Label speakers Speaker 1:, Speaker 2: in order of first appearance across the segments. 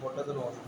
Speaker 1: বোর্ডটা তো নষ্ট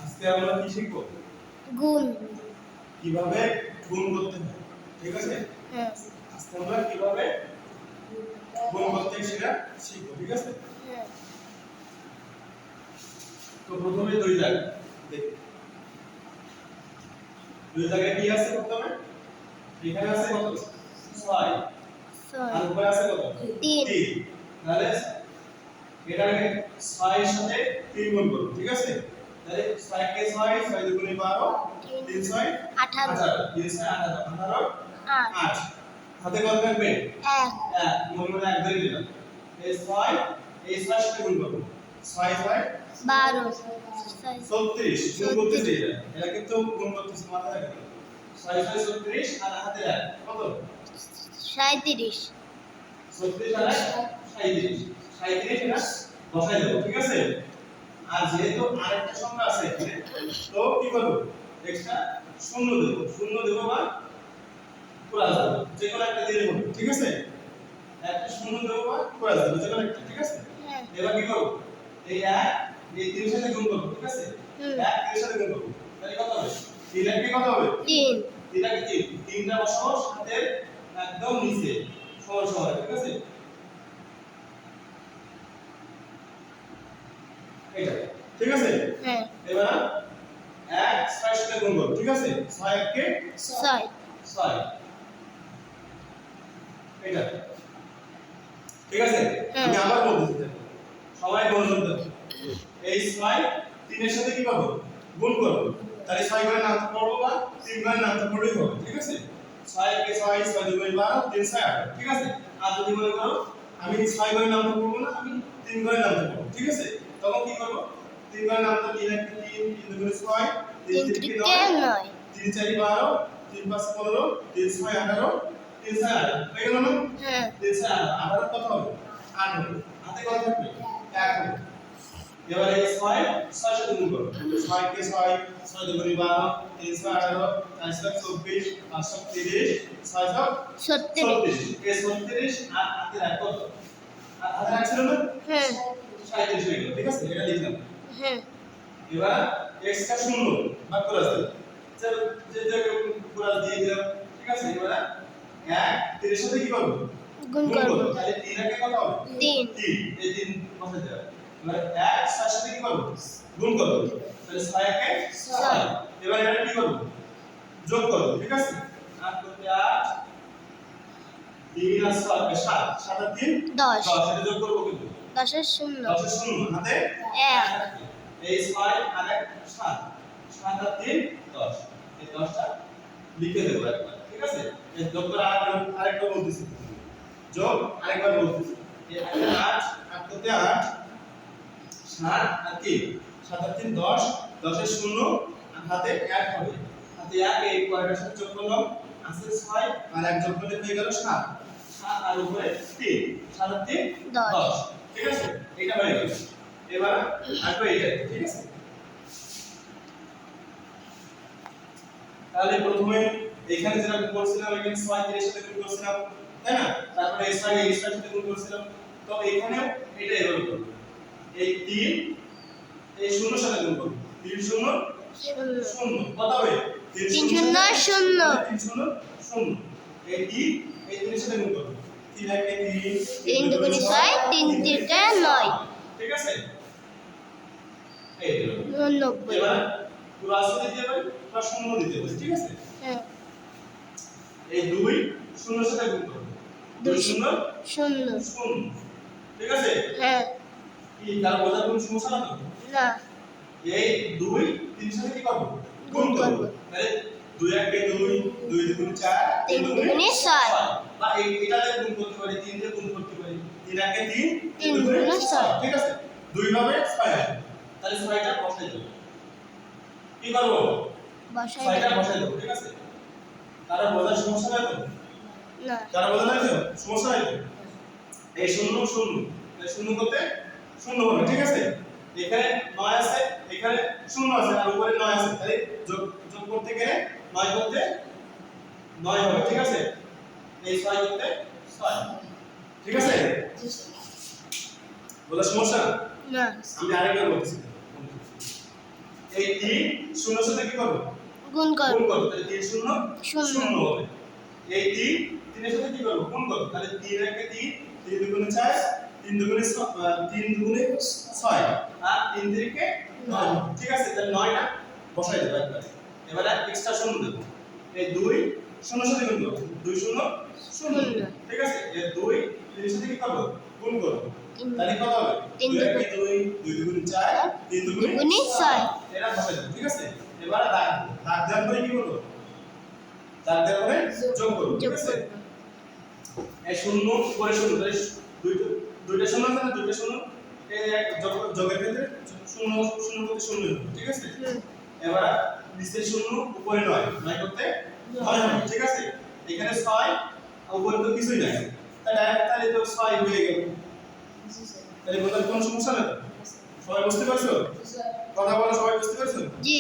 Speaker 1: আজকে আমরা কি শিখব?
Speaker 2: গুণ।
Speaker 1: কিভাবে গুণ করতে হয়, ঠিক আছে?
Speaker 2: হ্যাঁ।
Speaker 1: আজকে আমরা কিভাবে গুণ করতে সেটা শিখব, ঠিক আছে?
Speaker 2: হ্যাঁ।
Speaker 1: তো প্রথমে দুই জায়গা দেখি, দুই জায়গায় কি আছে প্রথমে? এখানে আছে কত? 6 আর উপরে আছে কত?
Speaker 2: 3।
Speaker 1: তাহলে এটাকে 6 এর সাথে 3 গুণ করব, ঠিক আছে? তাহলে 6 কে 6 6 দুগুণে 12 3 6 18 3 6 18 8 হাতে কত থাকবে? 1 মনে মনে 1 ধরে দিলাম। এই 6 এই 6 এর সাথে গুণ করব, 6 6
Speaker 2: 12
Speaker 1: 36 গুণ করতেছি, এটা কিন্তু গুণ করতেছি, মাথায় রাখবেন। 6 6 36 আর হাতে রাখ কত?
Speaker 2: 37।
Speaker 1: 36 আর 37 37 এটা বসাই দেব, ঠিক আছে? আর যেহেতু আরেকটা সংখ্যা আছে এখানে, তো কি করব? এক্সট্রা শূন্য দেব বা প্লাস দেব, যে কোনো একটা দিলে হবে, ঠিক আছে? একটা শূন্য দেব বা প্লাস দেব, যে কোনো একটা, ঠিক আছে? এবার কি করব? এই 1 এই 3 এর সাথে গুণ করব, ঠিক আছে? 1 3 এর সাথে গুণ করব, তাহলে কত হবে? 3 এর কি কত হবে? 3 3 এর 3 3টা বসাবো সাথে একদম নিচে সমান সমান, ঠিক আছে? এটা ঠিক আছে?
Speaker 2: হ্যাঁ।
Speaker 1: এবার 1 6 সাথে গুণ করব, ঠিক আছে? 6 1 কে
Speaker 2: 6
Speaker 1: 6 এটা ঠিক আছে? আমি আবার বলতেছি, দেখো সবাই মনোযোগ দাও। এই 6 3 এর সাথে কি করব? গুণ করব, তাহলে 6 ঘরে নামতে পড়বো বা 3 ঘরে নামতে পড়লেই হবে, ঠিক আছে? 6 কে 6 6 দুগুণে 12 3 6 18, ঠিক আছে? আর যদি মনে করো আমি 6 ঘরে নামতে পড়বো না, আমি 3 ঘরে নামতে পড়বো, ঠিক আছে? তখন কি করব? 3 ঘরে নামতে 3 1 3 3 দুগুণে 6 3 3 কে 9 3 4 12 3 5 15 3 6 18 3 6 18 হয়ে গেল না?
Speaker 2: হ্যাঁ।
Speaker 1: 3 6 18 কত হবে? 8 হবে। হাতে কত থাকবে? 1 হবে। এবারে 6 6 সাথে গুণ করো, 6 কে 6 6 দুগুণে 12 3 6 18 4 6 24 5 6 30 6 6 36 এই 36 আর হাতে রাখ কত? আর হাতে রাখছিল না?
Speaker 2: হ্যাঁ।
Speaker 1: 37 হয়ে গেল, ঠিক আছে? এটা লিখলাম।
Speaker 2: হ্যাঁ।
Speaker 1: এবার x কা শূন্য ভাগ করে দাও, চলো যে পুরো দিয়ে দিলাম, ঠিক আছে? এবার 1 3 এর সাথে কি করব?
Speaker 2: গুণ করব,
Speaker 1: তাহলে 3 এর কত হবে?
Speaker 2: 3
Speaker 1: এই 3 বসে যাবে। এবার 1 6 এর সাথে কি করব? গুণ করব, তাহলে 6 একে 6 এবার এটা কি করব? যোগ করব, ঠিক আছে? 8 করতে 8 3 আর 6 7 7 আর 3
Speaker 2: 10
Speaker 1: এটা যোগ করব কিন্তু
Speaker 2: 10 এর শূন্য
Speaker 1: 10 এর শূন্য হাতে
Speaker 2: 1
Speaker 1: এই 6 আর 1 7 7 আর 3 10 এই 10 টা লিখে দেব একবার, ঠিক আছে? এই যোগ করে আরেকবার বলতেছি, যোগ আরেকবার বলতেছি, এই 8 8 করতে 8 7 আর 3 7 আর 3 10 10 এর শূন্য আর হাতে 1 হবে, হাতে 1 এই পরের সাথে যোগ করলাম আছে 6 আর 1 যোগ করলে হয়ে গেল 7 7 আর উপরে 3 7 আর 3 10, ঠিক আছে? এটা হয়ে গেল। এবার আসবে এটা, ঠিক আছে? তাহলে প্রথমে এখানে যেটা করছিলাম, এখানে 6 3 এর সাথে গুণ করছিলাম, তাই না? তারপরে এই 6 এই 6 এর সাথে গুণ করছিলাম, তো এখানেও এটা এভাবে করব। এই 3 এই 0 এর সাথে গুণ করব, 3 0 0 কত হবে?
Speaker 2: 3 0 0
Speaker 1: 3 0 0 এই 3 এই 3 এর সাথে গুণ করব, 3 1 কে 3
Speaker 2: 3 দুগুণে 6 3 3 কে 9,
Speaker 1: ঠিক আছে? এই হলো
Speaker 2: 90।
Speaker 1: এবার প্লাস দিতে পারি বা শূন্য দিতে পারি, ঠিক আছে?
Speaker 2: হ্যাঁ।
Speaker 1: এই 2 0 এর সাথে গুণ করব, 2 শূন্য
Speaker 2: শূন্য।
Speaker 1: শূন্য। ঠিক আছে?
Speaker 2: হ্যাঁ।
Speaker 1: কি তার বোঝার কোনো সমস্যা না তো?
Speaker 2: না।
Speaker 1: এই 2 3 এর সাথে কি করব? গুণ
Speaker 2: গুণ
Speaker 1: করব।
Speaker 2: করব।
Speaker 1: তাহলে 2 একে 2, 2 দুগুণে 4,
Speaker 2: 3
Speaker 1: দুগুণে
Speaker 2: দুগুণে 6।
Speaker 1: বা এটাতে গুণ করতে পারি, 3 দিয়ে গুণ করতে পারি। 3 একে 3,
Speaker 2: 3
Speaker 1: দুগুণে
Speaker 2: দুগুণে
Speaker 1: 6।
Speaker 2: 6।
Speaker 1: ঠিক আছে? 2 ভাবে 6 আসবে। তাহলে 6টা বসাই দেব। কি করব?
Speaker 2: বসাই
Speaker 1: 6টা
Speaker 2: দেব।
Speaker 1: বসাই দেব। ঠিক আছে? কারো বোঝার সমস্যা নাই তো?
Speaker 2: না।
Speaker 1: কারো বোঝা নাই তো? সমস্যা নাই তো? এই 0 0 তাহলে 0 করতে 0 হবে। ঠিক আছে? এখানে 9 আছে, এখানে 0 আছে আর উপরে 9 আছে। তাহলে যোগ যোগ করতে গেলে 9 করতে 9 হবে। ঠিক আছে? এই 6 করতে 6। ঠিক আছে? বোঝার সমস্যা?
Speaker 2: না।
Speaker 1: আমি আরেকবার বলছি। এই 3 0 এর সাথে কি করব?
Speaker 2: গুণ করব।
Speaker 1: গুণ করব। তাহলে 3 0
Speaker 2: শূন্য।
Speaker 1: 0 হবে। এই 3 এর সাথে কি করব? গুণ করব। তাহলে 3 একে 3, 3 দুগুণে 4, 3 দুগুণে 6 আর 3 তিরিকে 9। ঠিক আছে? তাহলে 9টা বসাই দেব একবারে। এবারে এক্সট্রা শূন্য দেব। এই 2 0 এর সাথে গুণ করব। 2 0 0। ঠিক আছে? এই 2 3 এর সাথে কি করব? গুণ করব। তাহলে কত হবে?
Speaker 2: 3
Speaker 1: 2 একে 2, 2 দুগুণে 4, 3 দুগুণে
Speaker 2: দুগুণে 6।
Speaker 1: এটা বসাই দেব। ঠিক আছে? এবারে দাগ দাগ দেওয়ার পরে কি করব? দাগ দেওয়ার পরে যোগ করব। ঠিক
Speaker 2: যোগ
Speaker 1: আছে?
Speaker 2: করব।
Speaker 1: এই শূন্য পরে শূন্য তাহলে দুইটা শূন্য আছে না? দুইটা শূন্য এই এক যোগের ক্ষেত্রে শূন্য শূন্য করতে শূন্য হবে। ঠিক আছে? এবার নিচে শূন্য উপরে 9 9 করতে 9 হবে। ঠিক আছে? এখানে 6 উপরে তো কিছুই নাই, তাহলে তো 6 হয়ে গেল। তাহলে বোঝার কোনো সমস্যা নেই তো? সবাই বুঝতে পারছো? কথা বলা সবাই বুঝতে পারছো?
Speaker 2: জি।